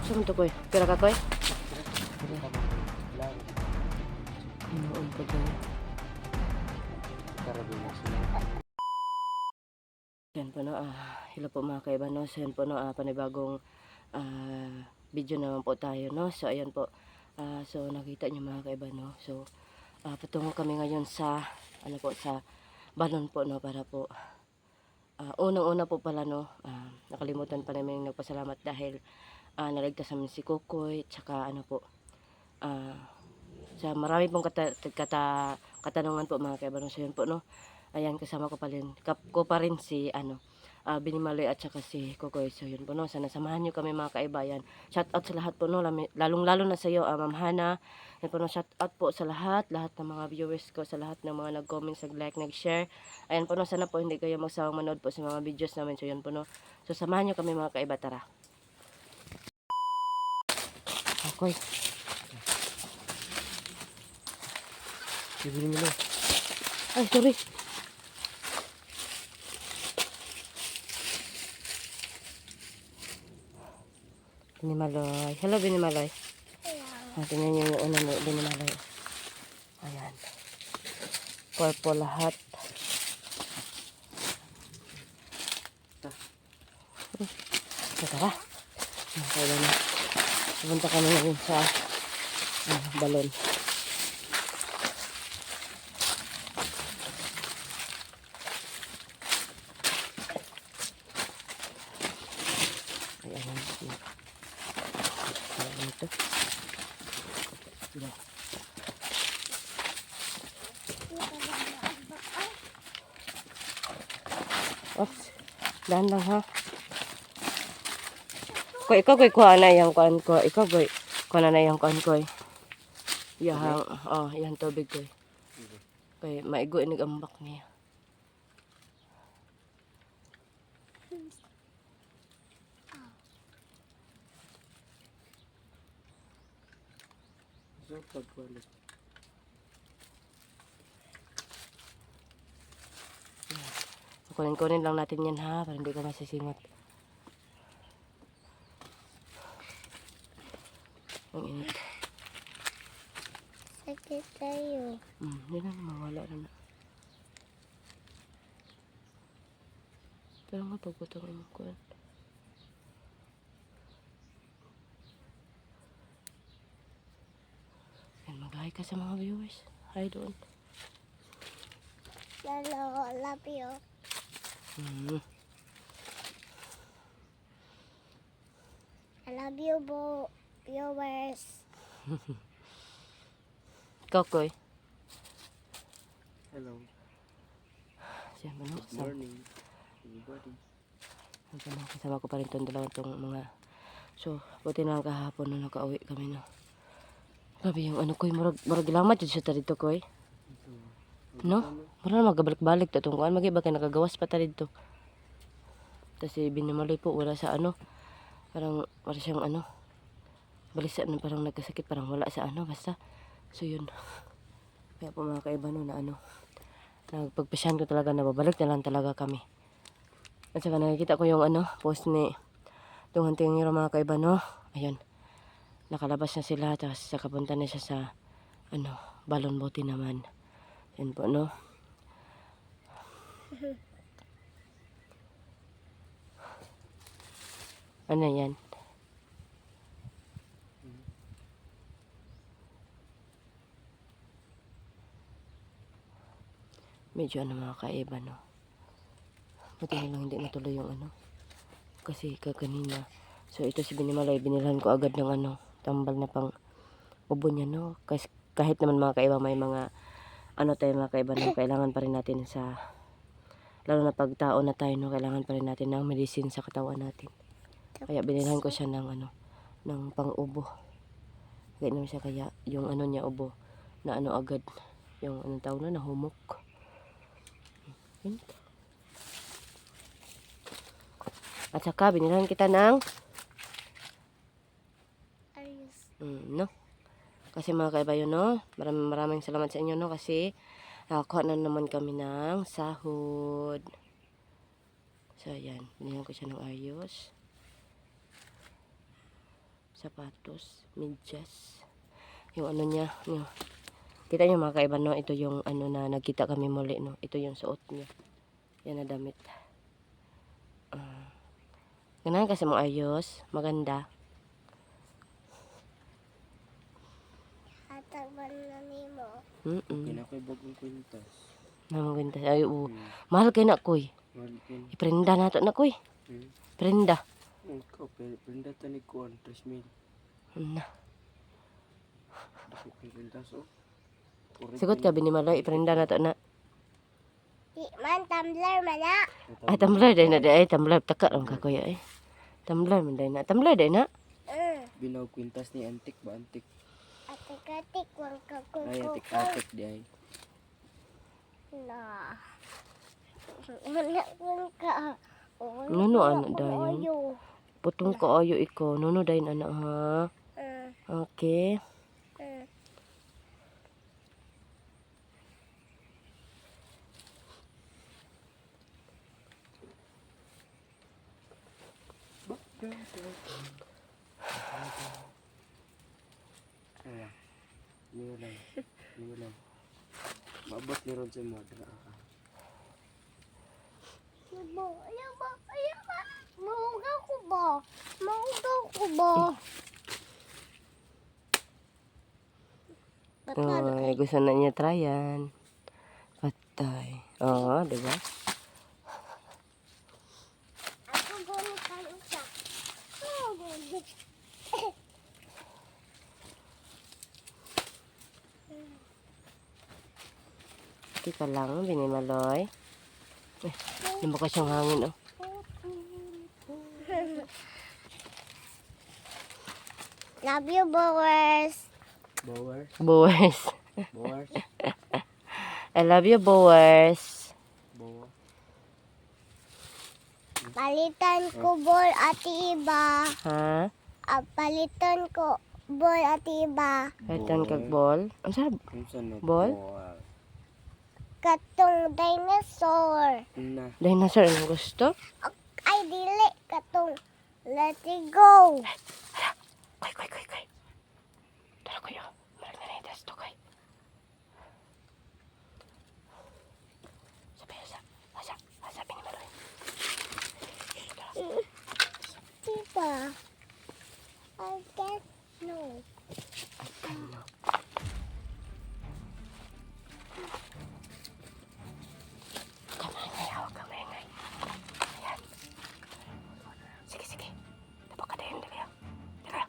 Saan to koy? Pira ka koy? Inuon ko dyan. Yan po no, hello po mga kaiba no. So yan po no, panibagong video naman po tayo no. So ayan po, so nakita niyo mga kaiba no. So patungo kami ngayon sa, ano po, sa balon po no, para po, unang-una po pala no, nakalimutan pa namin nagpasalamat dahil naligtas namin si Kukoy, at saka ano po, sa marami pong katanungan po mga kaiba no. So yun po no, ayan, kasama ko pa rin si Binimaloy at saka si Kukoy. So yun po no, sana samahan nyo kami mga kaibayan. Shout out sa lahat po no, lalong lalo na sa iyo Ma'am Hana. Yan po no, shout out po sa lahat ng mga viewers ko, sa lahat ng mga nag-comment, nag-like, nag-share. Ayan po no, sana po hindi kayo magsawang manood po sa mga videos namin. So yun po no, so samahan nyo kami mga kaiba, tara. Kukoy, Binimaloy. ay sorry. Binimaloy. Hello, Binimaloy. Hello. Tingnan nyo yung una ni Binimaloy. Ayan. Purple lahat. So, tara. Kaya na. Pupunta kami ngayon sa balon. Ayan. Ayan ito. Oops. Dahan lang ha. Ikaw kuha na yung kuhan ko. Ikaw kuha na yung kuhan ko. Yang, yan tubig ko. Kaya maigo inigambak niya. So, pagkulit. Kunin lang natin yan ha, para hindi ka masisingot. Ang init. Sakit tayo. Hindi na, mawala na. Pero nga pagputang ang kuhan. Yan, mag-hi ka sa mga viewers. Hi doon. Hello, love you. I love you, viewers. Ikaw, Koy. Hello. Siya, manok. Good morning, everybody. Kasama ko pa rin itong dalawang itong mga. So, buti na lang kahapon na nakauwi kami na. Grabe yung ano, Koy. Murag lamat yun siya dito, Koy. No? Murag magabalik-balik ito. Kung mag-iba kayo nakagawas pa ta dito. Tapos si Binimaloy po, wala sa ano. Parang siyang ano. Balisa na parang nagkasakit. Parang wala sa ano. Basta. So yun. Kaya po mga kaiba no, na ano. Nagpagpasyan ko talaga na babalik na lang talaga kami. At saka nakikita ko yung ano, post ni Tunghang Tingiro mga kaiba no. Ayun. Nakalabas na sila. Tapos kapunta na siya sa ano, balon bote naman. Yan po no. Ano yan? Medyo ano mga kaiba no. Buti na lang hindi natuloy yung ano. Kasi kaganina. So ito si Binimaloy, binilhan ko agad ng ano, tambal na pang ubo niya no. Kasi kahit naman mga kaiba may mga ano tayo mga kaiba no, kailangan pa rin natin sa, lalo na pag tao na tayo no, kailangan pa rin natin ng medicine sa katawan natin. Kaya binilhan ko siya ng ano, ng pang-ubo. Kaya naman siya, kaya yung ano niya ubo na ano agad, yung anong tawag na humok. Yun. At saka binilhan kita ng Ayos. no. Kasi mga kaiba yun no, maraming salamat sa inyo no, kasi nakakuha na naman kami ng sahod. So ayan, binilhan ko siya ng ayos. sapatos, medyas. Yung ano niya, yung, kita niyo mga kaiba, no? Ito yung ano na nagkita kami muli, no? Ito yung suot niya. Yan na damit. Ganahan kasi mo ayos, maganda. Hatag ba na nimo? Kinakoy bagong kwintas. Namaganda. Ay, mahal kayo na, kuy. Malkin. Iprenda na to na, kuy. Prenda. Ikaw, pinda tanig ko ang 3,000. Na. Dako kay kwintas oh. Sigot ka, binimaloy. Iprenda na to na. Di man, tumbler man na. Ay, tumbler day na. Ay, tumbler. Taka lang ka, kuya, eh. Tumbler man day na. Tumbler day na. Binaw kwintas ni antik ba antik? Atik-atik, wang Ay kakukuko. atik-atik di ay. Na. Wala ka. Nuno, ano dayon? Putong kaayo ikaw. Nuno day na, ha? Okay. Ayan. Niulan. Niulan. Maabot ni Ron sa mo. Dara ka. Maugaw ko ba? Maugaw ko ba? Ay, gusto na niya try yan. Patay. Oo, diba? Ako gawin ka isa. Tika lang, binimaloy. Eh, lumbakas yung hangin, oh. Love you, Bowers. Bowers. Boers. Bowers. I love you, Boers. Bowers. Palitan ko ball at iba. Ha? Palitan ko ball at iba. Kaitan kag ball. Ang sarap. Unsa na? Ball? Katong dinosaur. Na. Dinosaur, anong gusto? Ay, dili. Katong let it go. Koy. Tara, kuya. Marag na naitas to, koy. Sabi, asa, binimaloy. Tita. I can't know. Ano? Huwag kang maingay. Ayan. Sige. Tapos ka tayo, dali. Tara.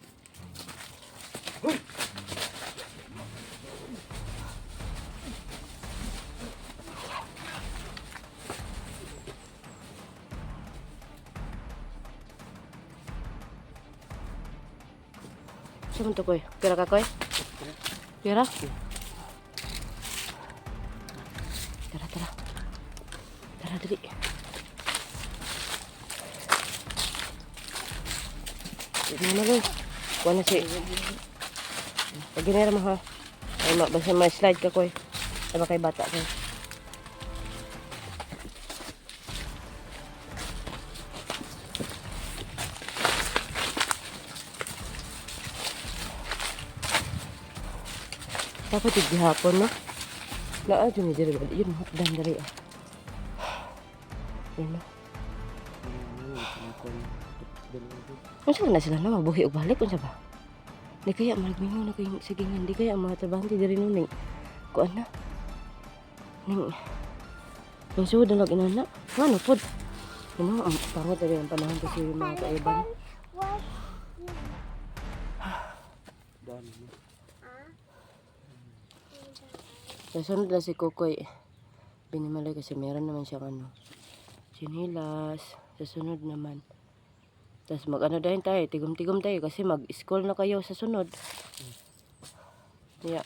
Saan to, koy? Pira ka, koy? Pira? Tara. Tara, dali. Hindi mo na, koy. Kuha na si... Paginera mo, ha? Ay, basta ma-slide ka, koy. Ay, kay bata, koy. Dapat yung gihapon, no? Dyan, yun, hotdan dari, ah. Yan, no? Unsa na sila na mabuhi og balik unsa ba? Di kaya magmingaw na kay sige nga di kaya mga trabahante diri nun ning kuan na. Ning yung suod na inana. Ngano pod? Ano ang pangit diri ang panahon kasi mga kaiban. What? Dami mo. Kasunod na si Kukoy. Binimalay kasi meron naman siyang ano. Sinilas. Sa sunod naman. Tapos mag-ano dahil tayo. Tigom-tigom tayo kasi mag-school na kayo sa sunod. Kaya,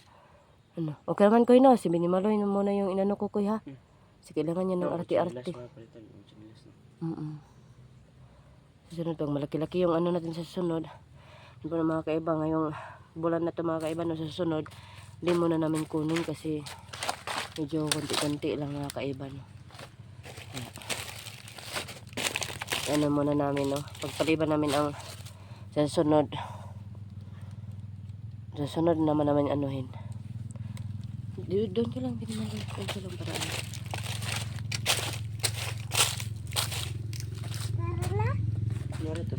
ano. Okay naman ko no. Si Binimaloy na muna yung inano Kukoy ha. Kasi kailangan niya ng arte-arte. Sa sunod pag malaki-laki yung ano natin sa sunod. Hindi po na mga kaiba. Ngayong bulan na ito mga kaiba no, sa sunod. Hindi muna namin kunin kasi medyo konti-konti lang mga kaiba no. Ano muna namin no. Pagpaliban namin ang sa sunod Sa sunod naman anuhin. Doon ka lang, hindi naman doon ka lang para ano. Tara na. Nyari to.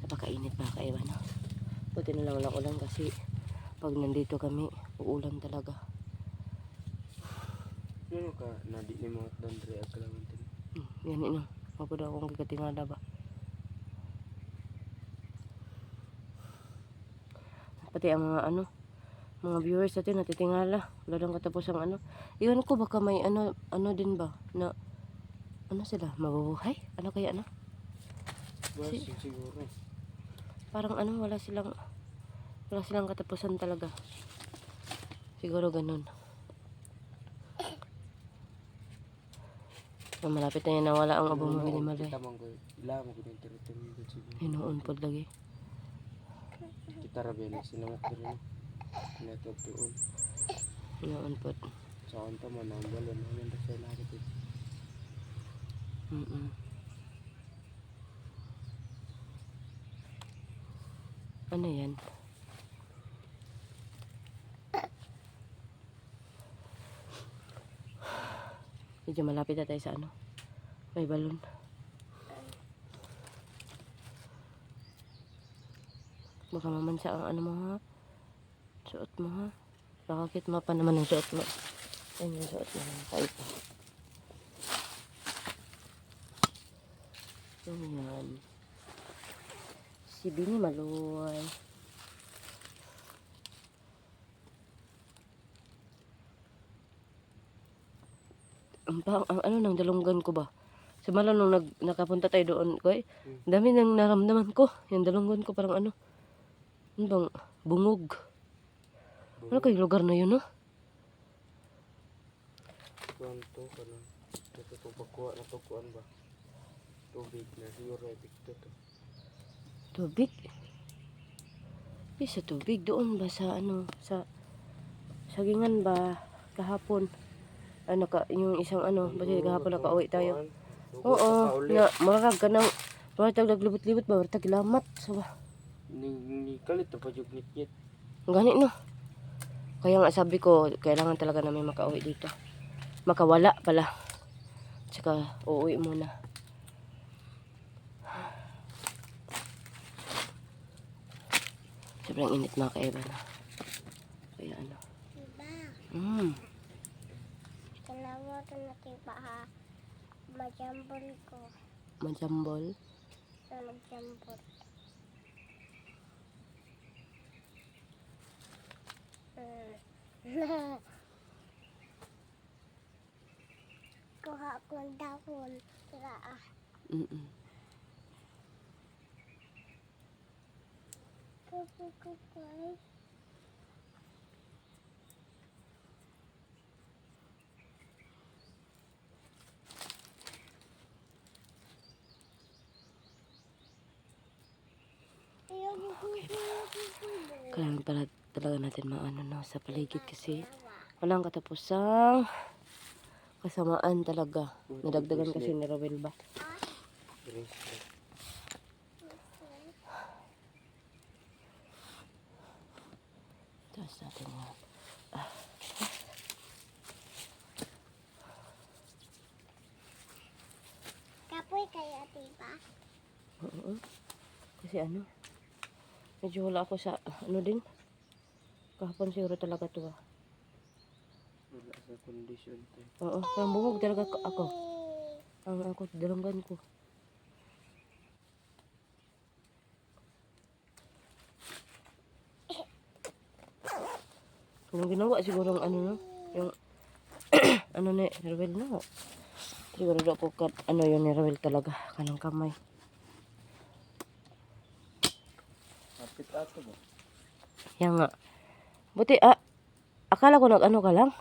Napakainit pa kaiba no. Buti na lang walang ulan kasi pag nandito kami, uulan talaga. Ano ka, nadi ni mga dandre at kalamantin. Yan ino. Mapuda akong kikatingada ba. Pati ang mga ano, mga viewers natin natitingala. Wala nang katapos ang ano. Iwan ko baka may ano din ba na ano sila mabubuhay? Ano kaya ano? Basig siguro. Parang ano wala silang katapusan talaga. Siguro ganun. Malapit na yan nawala ang abong mga malay. Kita mong ko, ila mo ko yung teritoryo ko siguro. Hinuon pod lagi. Kita rabi na sinamok ko rin. Network doon. Hinuon pod. Sa kanta man, ang balon namin na siya nakikita. Ano yan? Medyo malapit na tayo sa ano. May balon. Baka mamansa ang ano mo ha. Suot mo ha. Bakit mapa naman ang suot mo. Ayun yung suot mo. Tayo pa. Yan. Si Bini maluway. Ang ano nang dalunggan ko ba? Simula nung nakapunta tayo doon ko dami nang naramdaman ko. Yung dalunggan ko parang ano. Ano bang bungog. Ano kayong lugar na yun no? Kwanto ka na. Ito itong pagkuha na tukuan ba? Tubig na siguro epekto to. Tubig? Sa tubig doon ba sa ano sa sagingan ba kahapon? Ano ka yung isang ano kasi kahapon nakauwi tayo. Oo, na marag ka nang marag naglibot-libot ba marag lamat so ba. Ni kalit pa jud nit. Gani no. Kaya nga sabi ko kailangan talaga namin makauwi dito. Makawala pala. Tsaka uuwi muna. Sobrang init mga kaiba na. Kaya ano. Diba? Kinamoto natin pa ha. Majambol ko. Majambol. Majambol. Kuha ko ang dahon. Tira ah. Kukukukuy. Kailangan pala talaga natin maano no, sa paligid kasi walang katapusang kasamaan talaga. Nadagdagan kasi ni Rowel ba? Tapos natin nga. Kapoy kaya diba? Oo. Kasi ano, medyo wala ako sa ano din. Kahapon siguro talaga to ah. Wala sa kondisyon to. Oo, parang bungog talaga ako. Ang ako, dalunggan ko. Anong ginawa siguro ang ano no? Yung ano ni Rowel no? Siguro daw po ano yun ni Rowel talaga. Kanang kamay. Kapit ato ba? Yan nga. Buti akala ko nag-ano ka lang.